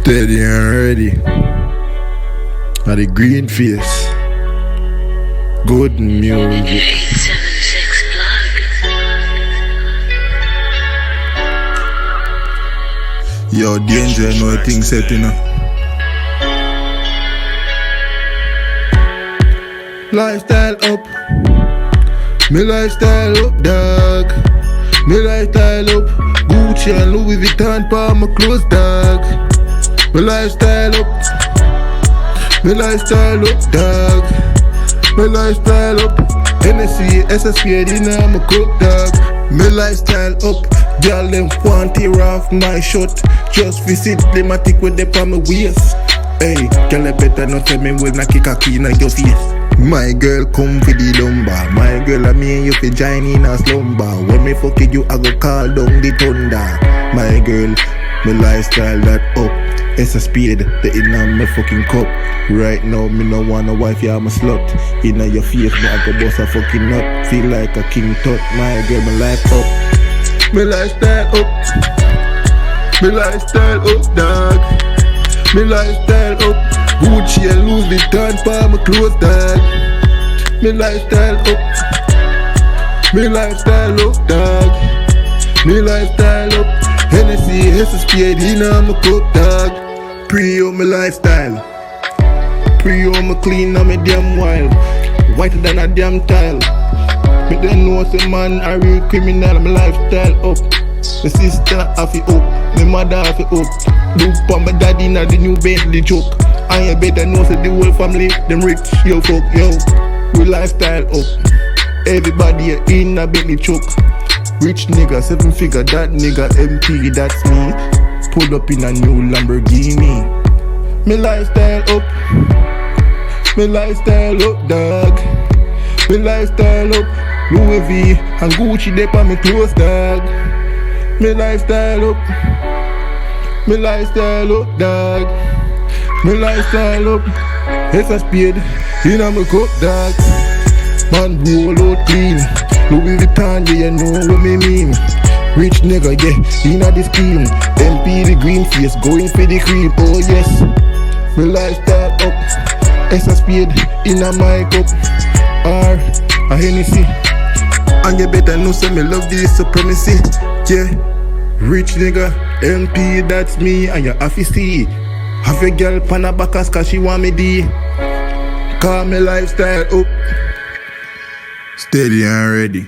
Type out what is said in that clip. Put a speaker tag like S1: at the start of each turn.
S1: Steady and ready. At the Greenface. Good music. Yo, danger, no thing set, you know. Lifestyle up. Me lifestyle up, dog. Me lifestyle up. Gucci and Louis Vuitton for my clothes, dog. Me lifestyle up. Me lifestyle up, dog. Me lifestyle up. Hennessy, SSP, dinner, my cook, dog. Me lifestyle up. Girl, them want tear off my shirt. Just visit diplomatic with them on my waist. Hey, girl, you better not tell me when I kick a key in your face. My girl come for the lumber. My girl, I mean you fi join in a slumber. When me fuck you, I go call down the thunder. My girl, me lifestyle that up. It's a speed, the inna me fucking cup. Right now, me no want a wife, yeah, I'm a slut. Inna your face, me I go bust a fucking nut. Feel like a king tut. My girl, my life up. Me lifestyle up. Me lifestyle up, dog. Me lifestyle up. Gucci and Louis Vuitton for my clothes, dog. Me lifestyle up. Me lifestyle up, dog. Me lifestyle up. Hennessy, SSP, dinner, my cook, dog. Pre-o my lifestyle. Pre-o my clean and me damn wild. Whiter than a damn tile. Me then know some man a real criminal. My lifestyle up. My sister have it up. My mother have it up. Look for my daddy now the new Bentley joke. And you better know so the whole family them rich. Yo fuck yo. We lifestyle up. Everybody in a Bentley choke. Rich nigga, 7 figure, that nigga MP, that's me. Pulled up in a new Lamborghini. Me lifestyle up. Me lifestyle up, dog. Me lifestyle up. Louis V and Gucci they on me clothes, dog. Me lifestyle up. Me lifestyle up, dog. Me lifestyle up. It's a speed in a me cup, dog. Man roll out clean. Louis Vuitton, yeah, you know what me mean. Rich nigga, yeah, inna the scheme. MP the Greenface, going for the cream, oh yes. Me lifestyle up. It's a speed inna my cup. Or a Hennessy. And you better know say me love this supremacy. Yeah, rich nigga, MP, that's me. And you have to see. Have a girl pan her back cause she want me D. Call me lifestyle up. Steady and ready.